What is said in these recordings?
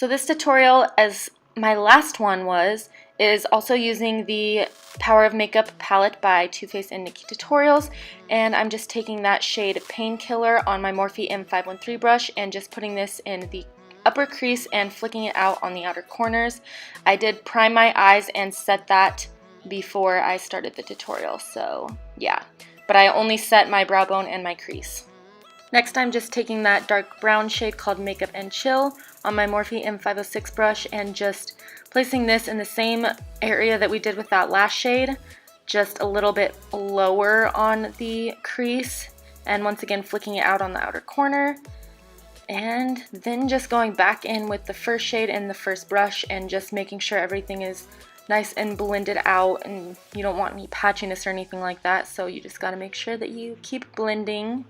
So this tutorial, as my last one was, is also using the Power of Makeup palette by Too Faced and Nikkietutorials, and I'm just taking that shade Painkiller on my Morphe M513 brush and just putting this in the upper crease and flicking it out on the outer corners. I did prime my eyes and set that before I started the tutorial, so yeah, but I only set my brow bone and my crease. Next, I'm just taking that dark brown shade called Makeup and Chill on my Morphe M506 brush and just placing this in the same area that we did with that last shade, just a little bit lower on the crease, and once again flicking it out on the outer corner. And then just going back in with the first shade in the first brush and just making sure everything is nice and blended out, and you don't want any patchiness or anything like that, so you just got to make sure that you keep blending.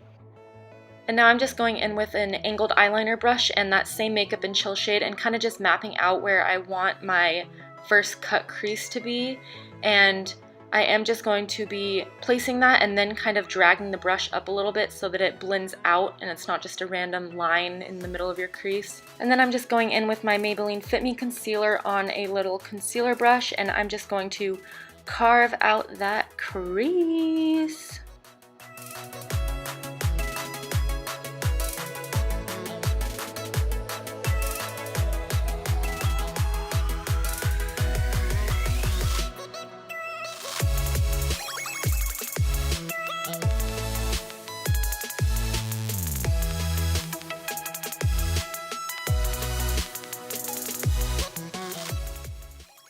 And now I'm just going in with an angled eyeliner brush and that same Makeup and Chill shade and kind of just mapping out where I want my first cut crease to be. And I am just going to be placing that and then kind of dragging the brush up a little bit so that it blends out and it's not just a random line in the middle of your crease. And then I'm just going in with my Maybelline FitMe concealer on a little concealer brush, and I'm just going to carve out that crease.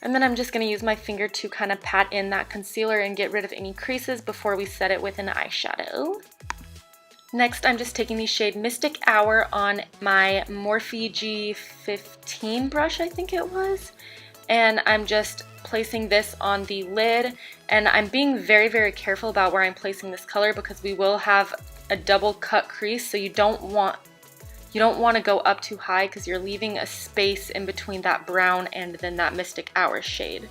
And then I'm just going to use my finger to kind of pat in that concealer and get rid of any creases before we set it with an eyeshadow. Next, I'm just taking the shade Mystic Hour on my Morphe G15 brush, I think it was. And I'm just placing this on the lid. And I'm being very, very careful about where I'm placing this color because we will have a double cut crease, so you don't want to go up too high because you're leaving a space in between that brown and then that Mystic Hour shade.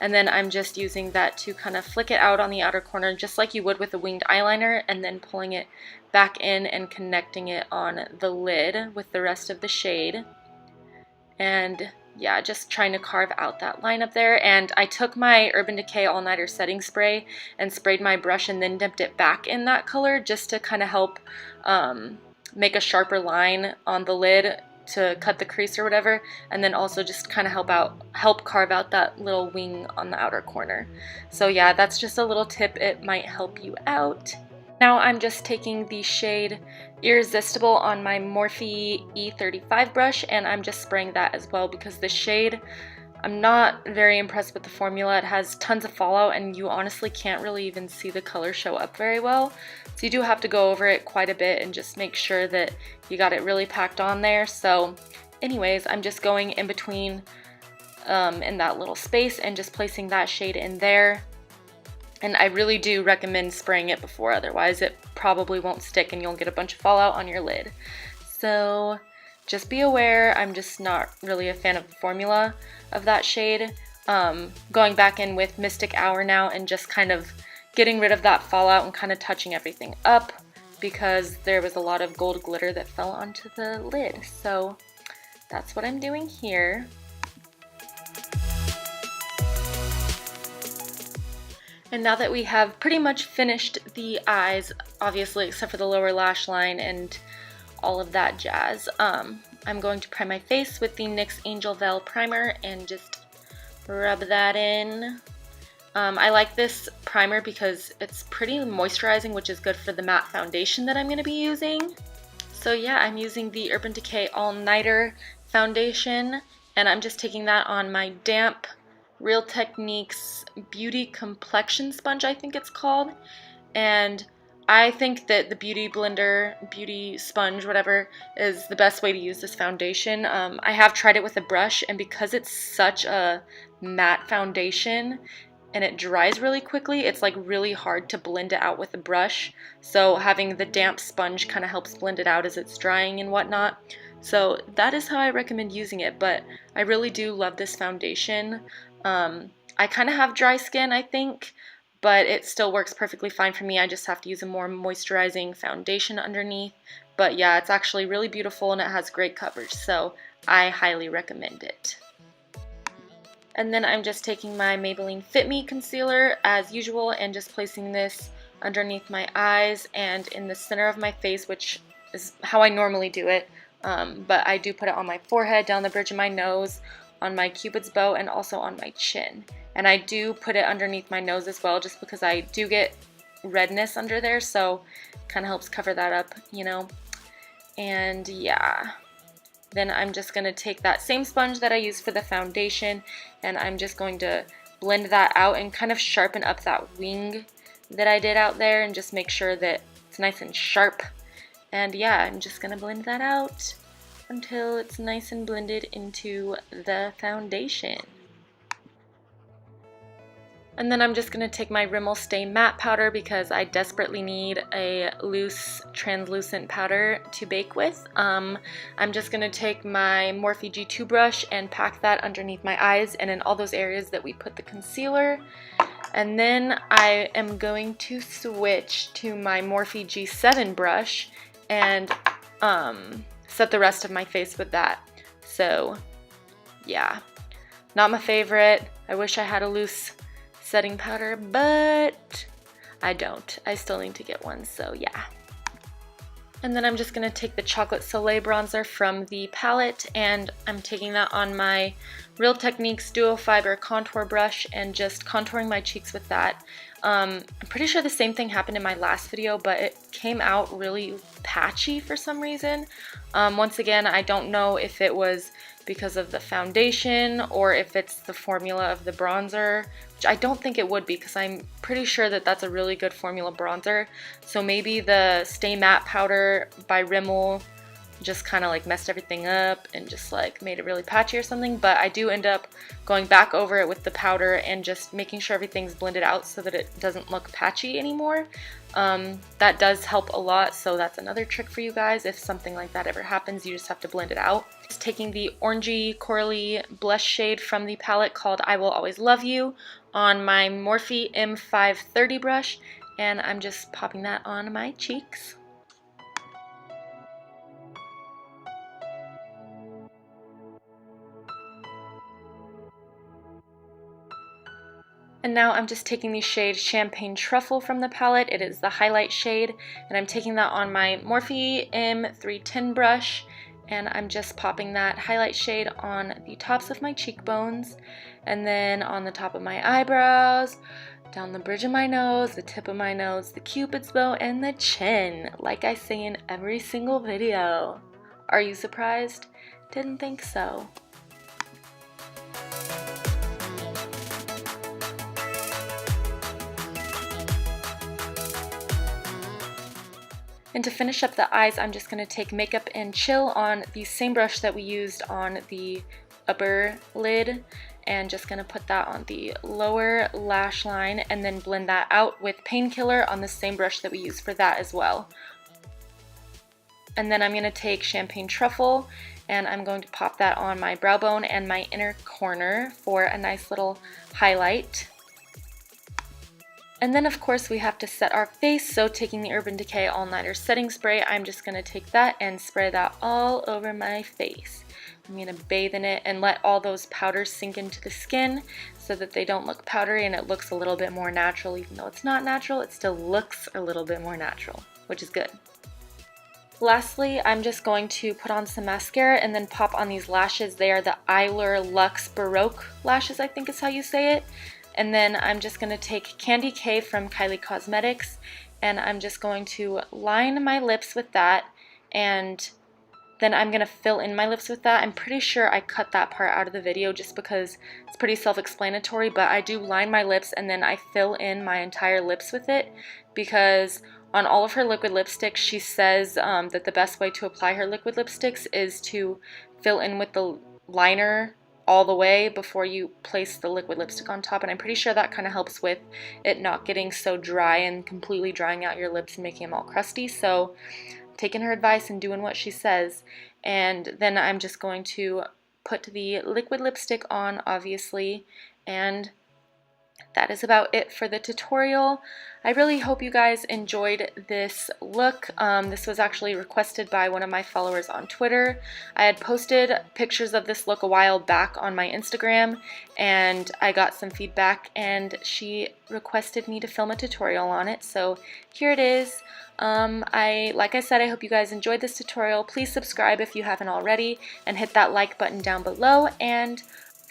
And then I'm just using that to kind of flick it out on the outer corner just like you would with a winged eyeliner, and then pulling it back in and connecting it on the lid with the rest of the shade. And yeah, just trying to carve out that line up there. And I took my Urban Decay All Nighter setting spray and sprayed my brush and then dipped it back in that color just to kind of help make a sharper line on the lid to cut the crease or whatever, and then also just kind of help carve out that little wing on the outer corner. So yeah, that's just a little tip, it might help you out. Now I'm just taking the shade Irresistible on my Morphe E35 brush, and I'm just spraying that as well because the shade, I'm not very impressed with the formula. It has tons of fallout and you honestly can't really even see the color show up very well. So you do have to go over it quite a bit and just make sure that you got it really packed on there. So anyways, I'm just going in between in that little space and just placing that shade in there. And I really do recommend spraying it before, otherwise it probably won't stick and you'll get a bunch of fallout on your lid. So just be aware, I'm just not really a fan of the formula of that shade. Going back in with Mystic Hour now and just kind of getting rid of that fallout and kind of touching everything up because there was a lot of gold glitter that fell onto the lid. So that's what I'm doing here. And now that we have pretty much finished the eyes, obviously except for the lower lash line and all of that jazz, I'm going to prime my face with the NYX Angel Veil Primer and just rub that in. I like this primer because it's pretty moisturizing, which is good for the matte foundation that I'm going to be using. So yeah, I'm using the Urban Decay All Nighter foundation, and I'm just taking that on my damp Real Techniques Beauty Complexion Sponge, I think it's called. And I think that the Beauty Blender, Beauty Sponge, whatever, is the best way to use this foundation. I have tried it with a brush, and because it's such a matte foundation and it dries really quickly, it's like really hard to blend it out with a brush. So having the damp sponge kind of helps blend it out as it's drying and whatnot. So that is how I recommend using it, but I really do love this foundation. I kind of have dry skin, I think, but it still works perfectly fine for me. I just have to use a more moisturizing foundation underneath. But yeah, it's actually really beautiful and it has great coverage, so I highly recommend it. And then I'm just taking my Maybelline FitMe concealer as usual and just placing this underneath my eyes and in the center of my face, which is how I normally do it. But I do put it on my forehead, down the bridge of my nose, on my cupid's bow, and also on my chin. And I do put it underneath my nose as well, just because I do get redness under there, so it kind of helps cover that up, you know. And yeah, then I'm just going to take that same sponge that I used for the foundation, and I'm just going to blend that out and kind of sharpen up that wing that I did out there, and just make sure that it's nice and sharp. And yeah, I'm just going to blend that out until it's nice and blended into the foundation. And then I'm just going to take my Rimmel Stay Matte powder because I desperately need a loose translucent powder to bake with. I'm just going to take my Morphe G2 brush and pack that underneath my eyes and in all those areas that we put the concealer. And then I am going to switch to my Morphe G7 brush and set the rest of my face with that. So yeah, not my favorite. I wish I had a loose setting powder, but I don't. I still need to get one, so yeah. And then I'm just going to take the Chocolate Soleil bronzer from the palette, and I'm taking that on my Real Techniques Duo Fiber contour brush and just contouring my cheeks with that. I'm pretty sure the same thing happened in my last video, but it came out really patchy for some reason. Once again, I don't know if it was because of the foundation or if it's the formula of the bronzer, which I don't think it would be because I'm pretty sure that that's a really good formula bronzer. So maybe the Stay Matte powder by Rimmel just kind of like messed everything up and just like made it really patchy or something, but I do end up going back over it with the powder and just making sure everything's blended out so that it doesn't look patchy anymore. That does help a lot, so that's another trick for you guys. If something like that ever happens, you just have to blend it out. Just taking the orangey corally blush shade from the palette called I Will Always Love You on my Morphe M530 brush, and I'm just popping that on my cheeks. And now I'm just taking the shade Champagne Truffle from the palette. It is the highlight shade, and I'm taking that on my Morphe M310 brush, and I'm just popping that highlight shade on the tops of my cheekbones, and then on the top of my eyebrows, down the bridge of my nose, the tip of my nose, the cupid's bow, and the chin, like I say in every single video. Are you surprised? Didn't think so. And to finish up the eyes, I'm just going to take Makeup and Chill on the same brush that we used on the upper lid, and just going to put that on the lower lash line and then blend that out with Painkiller on the same brush that we used for that as well. And then I'm going to take Champagne Truffle and I'm going to pop that on my brow bone and my inner corner for a nice little highlight. And then of course we have to set our face, so taking the Urban Decay All Nighter Setting Spray, I'm just going to take that and spray that all over my face. I'm going to bathe in it and let all those powders sink into the skin so that they don't look powdery and it looks a little bit more natural. Even though it's not natural, it still looks a little bit more natural, which is good. Lastly, I'm just going to put on some mascara and then pop on these lashes. They are the Eylure Luxe Baroque lashes, I think is how you say it. And then I'm just going to take Candy K from Kylie Cosmetics, and I'm just going to line my lips with that, and then I'm going to fill in my lips with that. I'm pretty sure I cut that part out of the video just because it's pretty self-explanatory, but I do line my lips and then I fill in my entire lips with it, because on all of her liquid lipsticks she says that the best way to apply her liquid lipsticks is to fill in with the liner all the way before you place the liquid lipstick on top, and I'm pretty sure that kind of helps with it not getting so dry and completely drying out your lips and making them all crusty. So taking her advice and doing what she says. And then I'm just going to put the liquid lipstick on, obviously, and that is about it for the tutorial. I really hope you guys enjoyed this look. This was actually requested by one of my followers on Twitter. I had posted pictures of this look a while back on my Instagram, and I got some feedback, and she requested me to film a tutorial on it, so here it is. Like I said, I hope you guys enjoyed this tutorial. Please subscribe if you haven't already, and hit that like button down below, and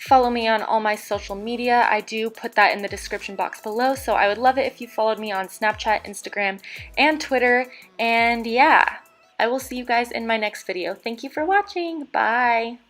follow me on all my social media. I do put that in the description box below, so I would love it if you followed me on Snapchat, Instagram, and Twitter. And yeah, I will see you guys in my next video. Thank you for watching. Bye!